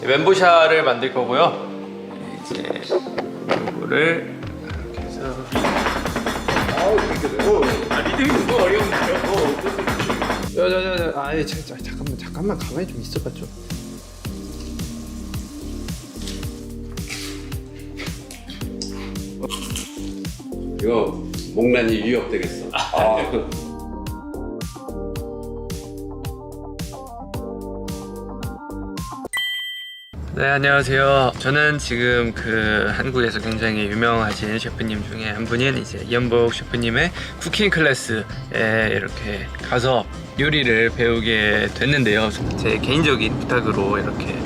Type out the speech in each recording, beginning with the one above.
멘보샤를 만들 거고요. 이제 이거를 이렇게 해서 리듬이 너무 어려운데요? 아예 잠깐만 가만히 좀 있어봐 좀. 이거 목란이 위협되겠어. 네, 안녕하세요. 저는 지금 한국에서 굉장히 유명하신 셰프님 중에 한 분인 이제 이연복 셰프님의 쿠킹 클래스에 이렇게 가서 요리를 배우게 됐는데요. 제 개인적인 부탁으로 이렇게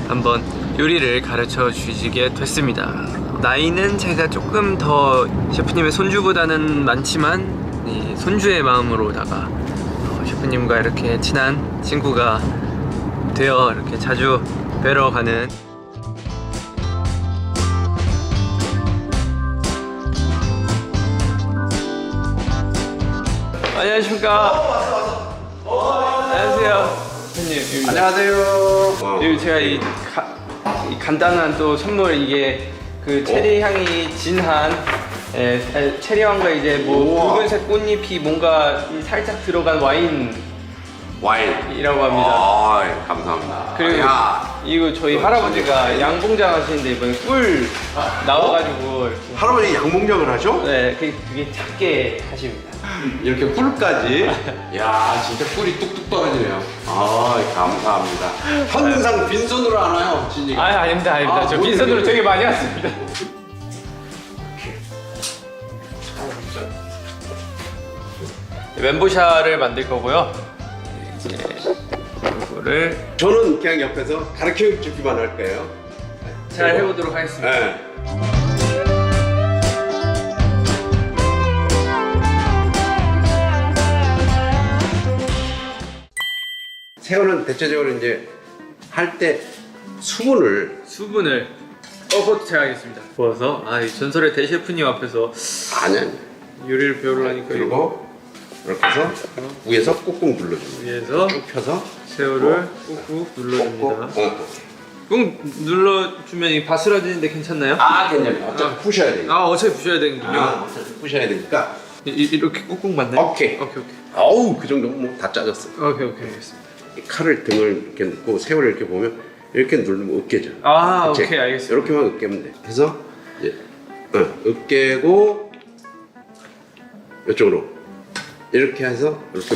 한번 요리를 가르쳐 주시게 됐습니다. 나이는 제가 조금 더 셰프님의 손주보다는 많지만 이 손주의 마음으로다가 셰프님과 이렇게 친한 친구가 되어 이렇게 자주 뵈러 가는 안녕하십니까. 안녕하세요 셰프님. 안녕하세요. 그리고 제가 이 간단한 또 선물, 이게 체리 향이 진한 체리 향과 이제 뭐 붉은색 꽃잎이 뭔가 살짝 들어간 와인이라고 합니다. 감사합니다. 그리고 이거 저희 할아버지가 양봉장 하시는데 이번에 꿀 나와가지고 이렇게. 할아버지 양봉장을 하죠? 네, 되게 작게 하십니다. 이렇게 꿀까지? 야, 진짜 꿀이 뚝뚝 떨어지네요. 감사합니다. 항상 빈손으로 안 와요, 진이가. 아닙니다. 저 빈손으로 되게 많이 왔습니다. 멘보샤를 만들 거고요. 이제 이거를 저는 그냥 옆에서 가르쳐 주기만 할게요. 잘 해보도록 하겠습니다. 네. 새우는 대체적으로 이제 할 때 수분을 그것도 제가 하겠습니다. 부어서 이 전설의 대셰프님 앞에서 아니야. 요리를 배우려니까 그리고 이렇게 해서 위에서 꾹꾹 눌러줍니다. 위에서 쭉 펴서 새우를 꾹꾹 눌러줍니다. 꾹 눌러주면 이 바스라지는데 괜찮나요? 괜찮아요. 어차피 부셔야 되니까. 어차피 부셔야 되는군요. 어차피 부셔야 되니까. 이렇게 꾹꾹 맞나요? 오케이. 어우, 그 정도면 뭐 다 짜졌어. 오케이 알겠습니다. 이 칼을 등을 이렇게 넣고 새우를 이렇게 보면 이렇게 누르면 으깨져. 오케이 알겠습니다. 이렇게만 으깨면 돼. 그래서 이제 으깨고 이쪽으로 이렇게 해서 이렇게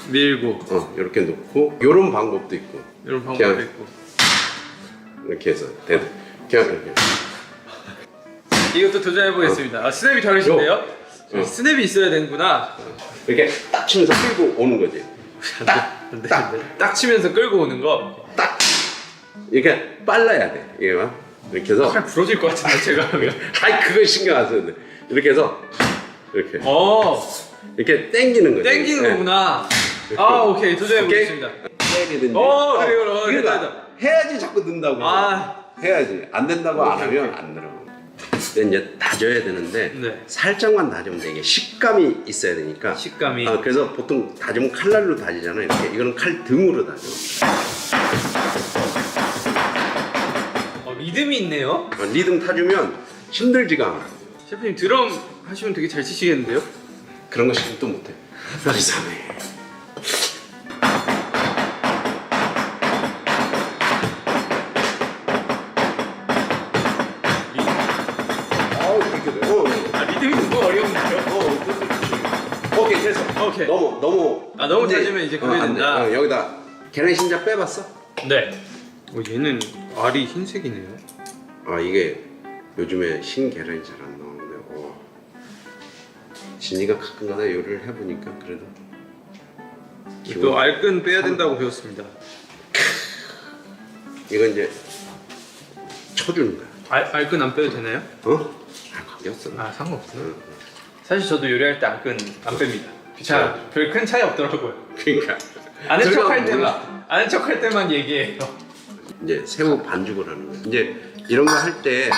밀고 이렇게 놓고 이런 방법도 있고 이런 방법도 그냥 있고 이렇게 해서 그냥 이렇게 이것도 도전해 보겠습니다. 스냅이 다르신데요? 스냅이 있어야 되는구나. 이렇게 딱 치면서 끌고 오는 거지. 딱 치면서 끌고 오는 거. 딱 이렇게 빨라야 돼. 이게 막 이렇게 해서 칼 부러질 것 같은데 제가 하면. 그거 신경 안 써도 돼. 이렇게 해서 이렇게 이렇게 당기는 거지. 당기는 거구나. 오케이 도전해 보겠습니다. 때리든지. 그래요. 됐다. 해야지 자꾸 는다고. 해야지. 안 된다고 안 하면 안 늘어. 이제 다져야 되는데 살짝만 다지면 돼. 이게 식감이 있어야 되니까. 식감이. 그래서 보통 다지면 칼날로 다지잖아요. 이렇게. 이거는 칼 등으로 다져. 리듬이 있네요. 리듬 타주면 힘들지가 않아. 셰프님 드럼 하시면 되게 잘 치시겠는데요? 그런 거 시키면 또 못해. 이상해. 리듬이 너무 어려운데요? 오케이 됐어. 오케이. 너무 너무 짜지면 이제 그게 된다. 여기다 계란 신자 빼봤어? 네. 얘는 알이 흰색이네요. 이게 요즘에 신 계란이 잘 안 나오는데 진이가 가끔가다 요리를 해보니까 그래도 또 알끈 빼야 된다고 배웠습니다. 이거 이제 쳐주는 거야. 알끈 안 빼도 되나요? 관계없어. 상관없어요. 사실 저도 요리할 때 알끈 안 뺍니다. 별 큰 차이 없더라고요. 그러니까 아는 척할 때만 얘기해요. 이제 새우 반죽을 하는 거야. 이제 이런 거 할 때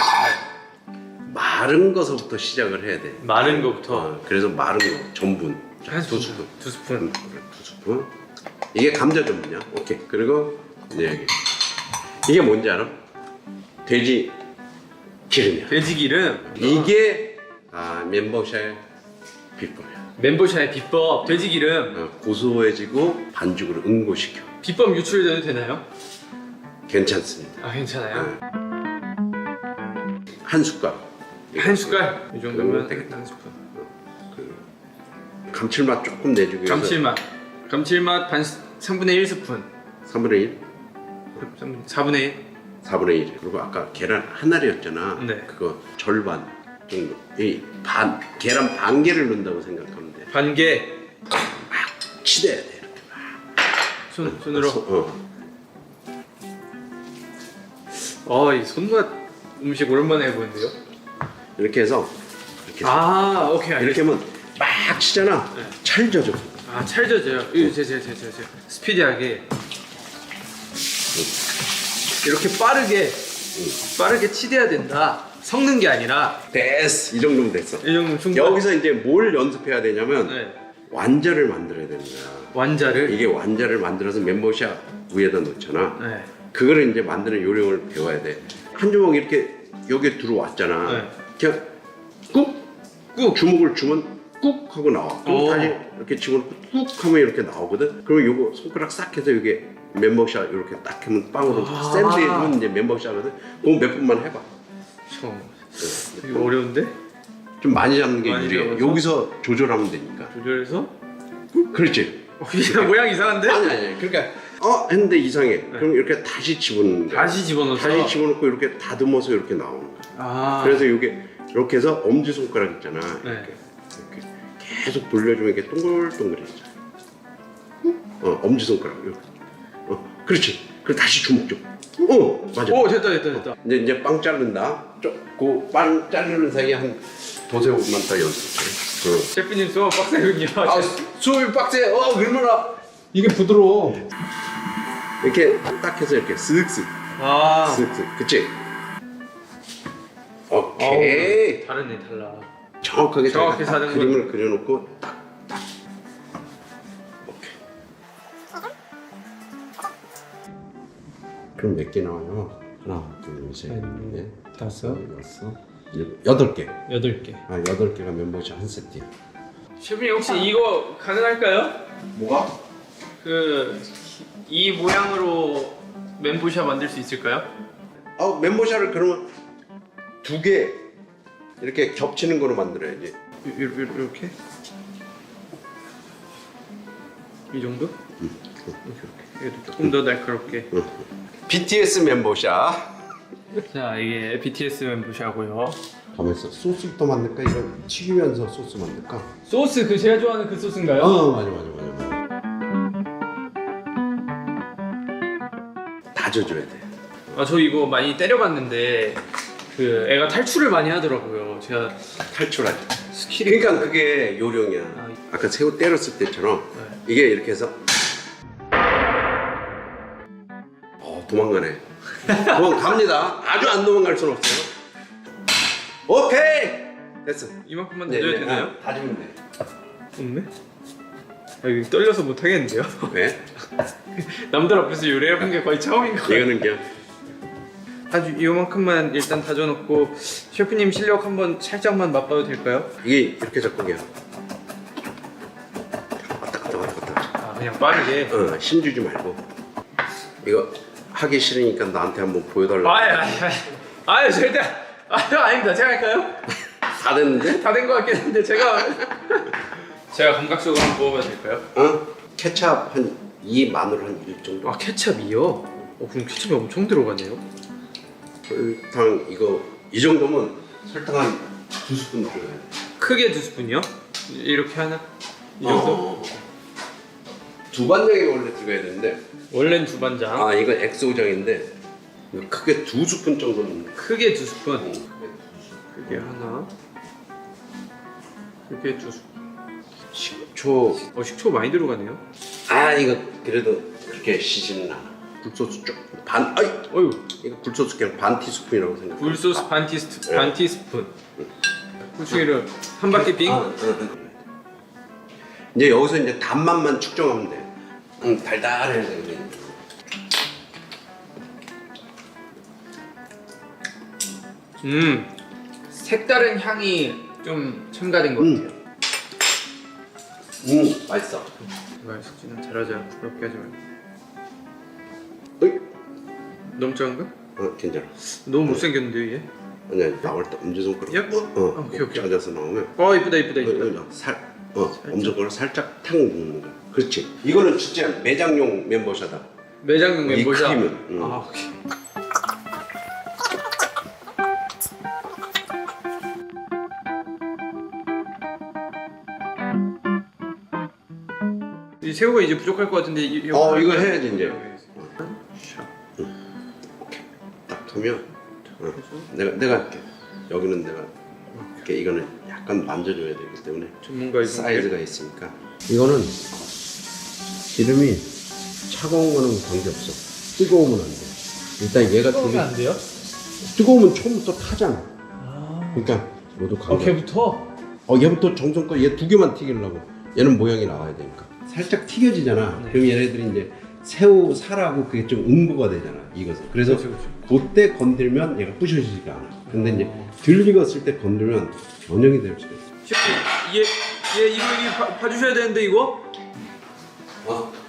마른 거서부터 시작을 해야 돼. 마른 거부터. 그래서 마른 거 전분 한 2스푼. 2스푼. 2스푼. 이게 감자 전분이야. 오케이. 그리고 이제 여기 이게 뭔지 알아? 돼지 기름이야. 돼지 기름. 이게 멘보샤의 비법이야. 멘보샤의 비법. 돼지 기름. 고소해지고 반죽으로 응고시켜. 비법 유출돼도 되나요? 괜찮습니다. 아 괜찮아요. 한 숟갈. 한 숟갈. 이 정도면 되겠다. 한 숟갈. 감칠맛 조금 내주기 위해서. 감칠맛 반 3분의 1스푼. 3분의 1? 4분의 1. 4분의 1. 그리고 아까 계란 한 알이었잖아. 네. 그거 절반 정도. 계란 반 개를 넣는다고 생각하면 돼. 반 개. 치대야 돼. 이렇게 막. 손으로. 이 손맛 음식 오랜만에 해보는데요. 이렇게 해서 이렇게. 오케이 알겠습니다. 이렇게 하면 막 치잖아. 네. 찰져져. 찰져져요. 제 스피디하게 이렇게 빠르게 치대야 된다. 섞는 게 아니라. 됐어. 이 정도면 됐어. 이 정도면 충분. 여기서 이제 뭘 연습해야 되냐면 네. 완자를 만들어야 되는 거야. 완자를. 이게 완자를 만들어서 멘보샤 위에다 놓잖아. 네. 그거를 이제 만드는 요령을 배워야 돼. 한 주먹 이렇게 여기에 들어왔잖아. 네. 그냥 꾹 주먹을 주면 꾹 하고 나와. 그럼 다시 이렇게 집어넣고 꾹 하면 이렇게 나오거든. 그러면 요거 손가락 싹 해서 이게 멘보샤 이렇게 딱 하면 빵으로 샌드위치면 이제 멘보샤거든. 그거 몇 번만 해봐. 이거 어려운데? 좀 많이 잡는 게 많이 유리해. 잡아서? 여기서 조절하면 되니까. 조절해서? 그렇지. 모양 이상한데? 아니. 그러니까 했는데 이상해. 그럼 이렇게 다시 집어넣는 거야. 다시 집어넣어서? 다시 집어넣고 이렇게 다듬어서 이렇게 나오는 거야. 그래서 이렇게 해서 엄지 손가락 있잖아. 네. 이렇게 계속 돌려주면 이게 동글동글해져. 엄지 손가락 이렇게. 그렇지. 그럼 다시 주먹 좀. 맞아. 됐다. 이제 빵 자른다. 그빵 자르는 사이에 한 도세 5분만 더 연습해. 셰프님 수업 빡세군요. 수업이 빡세. 얼마나 이게 부드러워. 이렇게 딱 해서 이렇게 쓱쓱. 쓱쓱. 그치? 오케이. 다르네 달라. 정확하게 정확히 딱 사는 그림을 그려놓고 딱. 오케이. 그럼 몇 개 나와요? 하나, 둘, 셋, 넷, 다섯, 여섯, 8개. 8개. 8개가 멘보샤 한 세트야. 셰프님 혹시 이거 가능할까요? 뭐가? 이 모양으로 멘보샤 만들 수 있을까요? 멘보샤를 그러면 2개 이렇게 겹치는 거로 만들어야지. 이렇게? 이 정도? 이렇게. 얘도 조금 더 날카롭게. BTS 멘보샤. 자, 이게 BTS 멘보샤고요. 가만있어. 소스부터 만들까? 이건 튀기면서 소스 만들까? 소스 제가 좋아하는 그 소스인가요? 맞아. 다져줘야 돼. 저 이거 많이 때려봤는데 애가 탈출을 많이 하더라고요. 제가 탈출하지. 그러니까 그게 요령이야. 아까 새우 때렸을 때처럼 이게 이렇게 해서 도망가네. 도망갑니다. 아주 안 도망갈 수는 없어요. 오케이! 됐어. 이만큼만 다져야 되나요? 다지면 돼. 없네? 이거 떨려서 못하겠는데요? 왜? 남들 앞에서 요리해본 게 거의 처음인 것 같아요. 이거는 그냥 아주 이만큼만 일단 다져놓고 셰프님 실력 한번 살짝만 맛봐도 될까요? 이게 이렇게 잡고 그냥 왔다. 그냥 빠르게. 힘주지 말고. 이거 하기 싫으니까 나한테 한번 보여달라고. 아유 절대. 아닙니다. 제가 할까요? 다 됐는데? 다 된 것 같긴 한데 제가 감각적으로 한번 먹어봐도 될까요? 케찹 한 2 마늘 한 1 정도. 케찹이요? 그럼 케찹이 엄청 들어가네요. 설탕 이거 이 정도면 설탕 한 2스푼 들어가야 돼. 크게 2스푼이요? 이렇게 하나? 이 정도? 두반장이 원래 들어가야 되는데 원래는 두반장. 이거 엑소장인데 이거 크게 2스푼 정도 넣는 거야. 크게 2스푼. 크게 하나. 크게 2스푼. 식초. 식초 많이 들어가네요. 이거 그래도 그렇게 시지는 않아. 굴소스 어휴. 이거 굴소스 그냥 반 티스푼이라고 생각해. 굴소스 반 티스푼. 후추기름 한 바퀴 빙. 이제 여기서 이제 단맛만 측정하면 돼. 달달해야 돼. 색다른 향이 좀 첨가된 것 같아요. 맛있어. 제발 숙지는 잘하자. 부럽게 하지 말고. 어이? 너무 작은가? 괜찮아. 너무 못생겼는데 얘? 아니야, 나올 때 엄지손가락. 예뻐? 오케이, 오케이. 찾아서 나오면. 이쁘다. 엄지손가락 살짝 탁 누르는 거야. 그렇지. 이거는 진짜 매장용 멤버샤다. 매장용 이 멤버샷. 크림은, 오케이. 이 새우가 이제 부족할 것 같은데 이거 해야지 이제. 딱 하면 내가 할게. 여기는 내가 이렇게 이거는 약간 만져줘야 되기 때문에 전문가 사이즈가 있으니까. 이거는 기름이 차가운 거는 관계없어. 뜨거우면 안 돼. 일단 얘가 뜨거우면 안 돼요? 뜨거우면 처음부터 타잖아. 그러니까 모두 관계. 걔부터? 얘부터 정성껏 얘 두 개만 튀기려고. 얘는 모양이 나와야 되니까. 살짝 튀겨지잖아. 그럼 얘네들이 이제 새우 살하고 그게 좀 응고가 되잖아. 익어서. 그래서 그때 건들면 얘가 부셔지지가 않아. 근데 이제 덜 익었을 때 건들면 변형이 될 수가 있어. 얘 이거 봐주셔야 되는데 이거?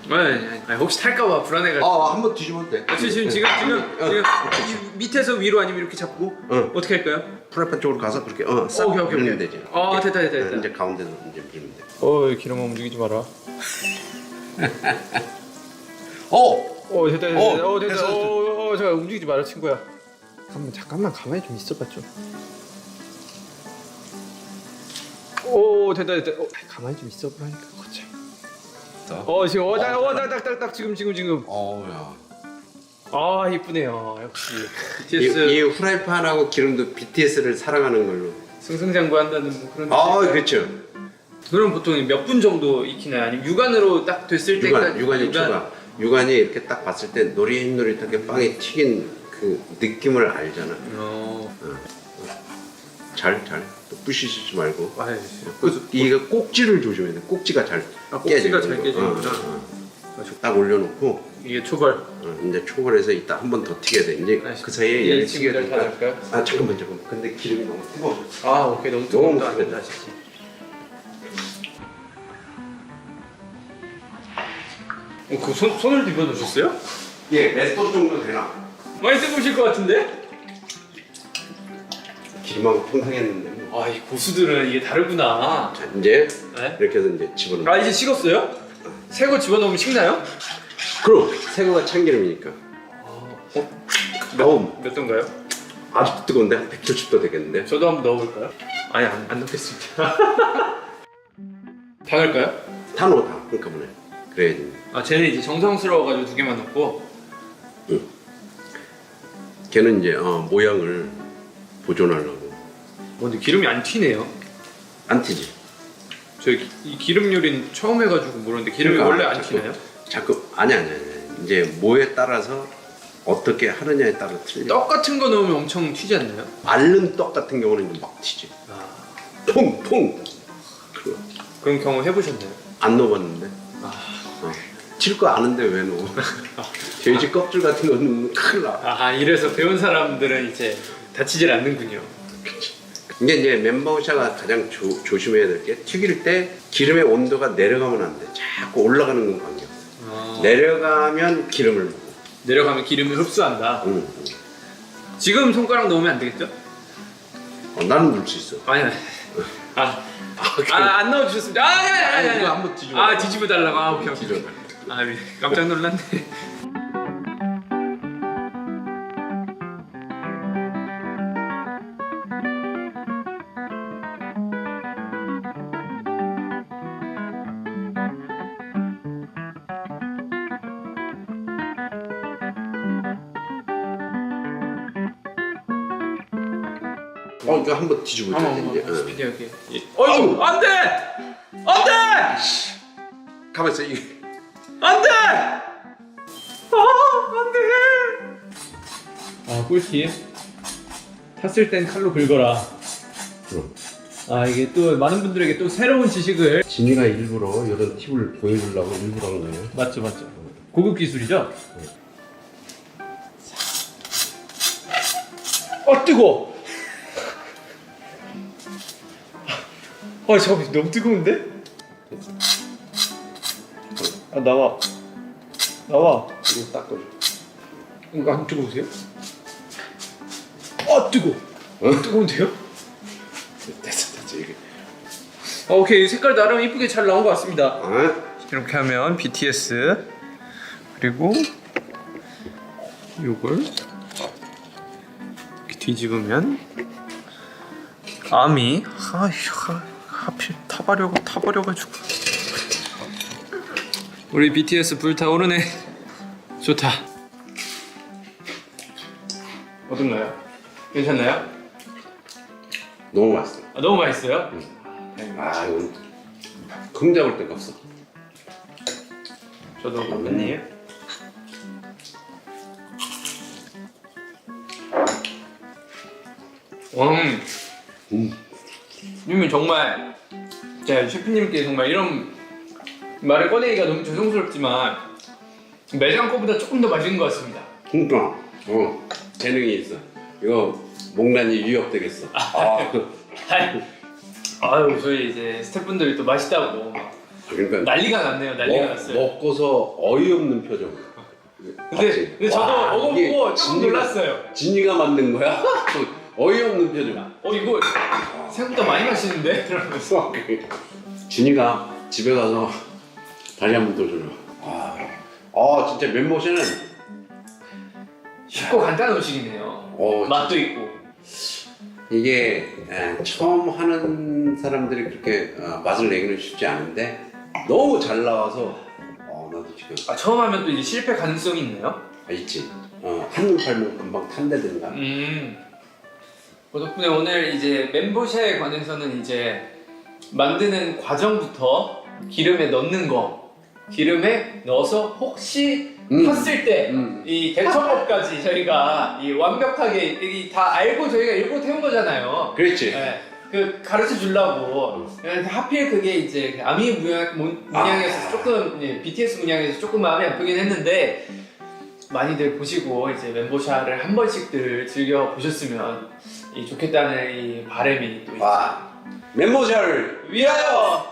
아니, 혹시 탈까봐 불안해가지고. 한번 뒤집어도 돼. 지금 이 밑에서 위로 아니면 이렇게 잡고 어떻게 할까요? 프라이팬 쪽으로 가서 그렇게 싹 오케이. 밀면 되지. 됐다. 이제 가운데서 이제 밀면 돼. 기름 움직이지 마라. 됐다. 됐어. 잠깐 움직이지 마라 친구야. 잠깐만 가만히 좀 있어봐 좀. 됐다. 가만히 좀 있어보라니까 거참. 지금 딱 지금. 야. 이쁘네요 역시. 이 BTS 후라이팬하고 기름도 BTS를 사랑하는 걸로. 승승장구한다는 뭐 그런. 그렇죠. 그럼 보통 몇 분 정도 익히나요? 아니면 육안으로 딱 됐을 때까지? 육안이 추가. 육안이 이렇게 딱 봤을 때 노릿노릿하게 빵에 튀긴 그 느낌을 알잖아. 잘. 또 부시지 말고. 이거 꼭지를 조심해야 돼. 꼭지가 잘 꼭지가 잘 깨지는구나. 딱 올려놓고 이게 초벌. 이제 초벌해서 이따 한 번 더 튀겨야 돼. 이제 그 사이에 얘를 튀겨야 다 할까요? 잠깐만. 근데 기름이 너무 뜨거워. 오케이. 너무 뜨거우면 안 된다. 그 손을 뒤집어 놓으셨어요? 몇 도 정도 되나? 많이 뜨거우실 것 같은데? 기름하고 팽팽했는데 뭐. 이 고수들은 이게 다르구나. 자, 이제 네? 이렇게 해서 이제 집어넣어. 이제 식었어요? 새거 집어넣으면 식나요? 그럼 새우가 참기름이니까. 몇 도인가요? 아주 뜨거운데 한 170도 되겠는데. 저도 한번 넣어볼까요? 아니 안 넣겠습니다. 다 넣을까요? 다 넣어 다 한꺼번에. 그래야지. 쟤는 이제 정성스러워가지고 2개만 넣고. 걔는 이제 모양을 보존하려고. 근데 기름이 안 튀네요. 안 튀지. 이 기름 요리는 처음 해가지고 모르는데 기름이 원래 안 튀나요? 자꾸 아니. 이제 뭐에 따라서 어떻게 하느냐에 따라 틀려. 떡 같은 거 넣으면 엄청 튀지 않나요? 앓는 떡 같은 경우는 이제 막 튀지. 퐁. 그런 경험 해보셨나요? 안 넣어봤는데. 칠 거 아는데 왜 넣어? 돼지 껍질 같은 거 넣으면 큰일 나. 이래서 배운 사람들은 이제 다치질 않는군요. 이제 멤버샤가 가장 조심해야 될 게 튀길 때 기름의 온도가 내려가면 안 돼. 자꾸 올라가는 건 관계없어. 내려가면 기름을 먹어. 내려가면 기름을 흡수한다. 지금 손가락 넣으면 안 되겠죠? 나는 넣을 수 있어. 아니. 안 넣어주셨습니다. 아니. 이거 한번 뒤집어. 뒤집어 달라고. 오케이. 뒤집어. 깜짝 놀랐네. 이거 한번 뒤집어 줘야 돼. 이제. 안 돼! 가만 있어. 이게 안 돼! 안 돼! 꿀팁. 탔을 땐 칼로 긁어라. 이게 또 많은 분들에게 또 새로운 지식을. 진이가 일부러 이런 팁을 보여주려고 일부러 한 거예요. 맞죠. 고급 기술이죠? 뜨거워. 아 잠깐 너무 뜨거운데? 아 나와. 이거 닦아줘. 이거 안 뜨거우세요? 아 뜨거. 뜨거운데요? 됐어 이게. 오케이 색깔 나름 이쁘게 잘 나온 것 같습니다. 어? 이렇게 하면 BTS 그리고 요걸 이렇게 뒤집으면 아미 하필 타버려가지고 우리 BTS 불타오르네. 좋다. 어떤가요? 괜찮나요? 너무 맛있어. 아, 너무 맛있어요? 아 이건 금 잡을 데가 없어. 저도 선배님. 님이 정말 제가 셰프님께 정말 이런 말을 꺼내기가 너무 죄송스럽지만 매장 거보다 조금 더 맛있는 것 같습니다. 그러니까 재능이 있어. 이거 목란이 유협되겠어. 아유 저희 이제 스태프분들이 또 맛있다고 그러니까 난리가 났네요. 난리가 났어요. 먹고서 어이없는 표정. 근데 저도 먹어보고 조금 놀랐어요. 진이가 만든 거야? 어이없는 표정. 이거 생각보다 많이 마시는데? 이러면서 진이가 집에 가서 다시 한 번 더 주라. 진짜 면모샤는 쉽고 간단한 음식이네요. 맛도 있고. 이게 처음 하는 사람들이 그렇게 맛을 내기는 쉽지 않은데 너무 잘 나와서 나도 지금 처음 하면 또 이제 실패 가능성이 있나요? 있지. 한눈 팔면 금방 탄다든가. 그 덕분에 오늘 이제 멘보샤에 관해서는 이제 만드는 과정부터 기름에 넣는 거, 기름에 넣어서 혹시 탔을 때 이 대처법까지 저희가 이 완벽하게 다 알고 저희가 일부러 태운 거잖아요. 그렇지. 네, 그 가르쳐 주려고. 하필 그게 이제 아미 문양에서 조금 BTS 문양에서 조금 마음이 아프긴 했는데 많이들 보시고 이제 멘보샤를 한 번씩들 즐겨 보셨으면 좋겠다는 이 바람이 또 면모샤를 위하여!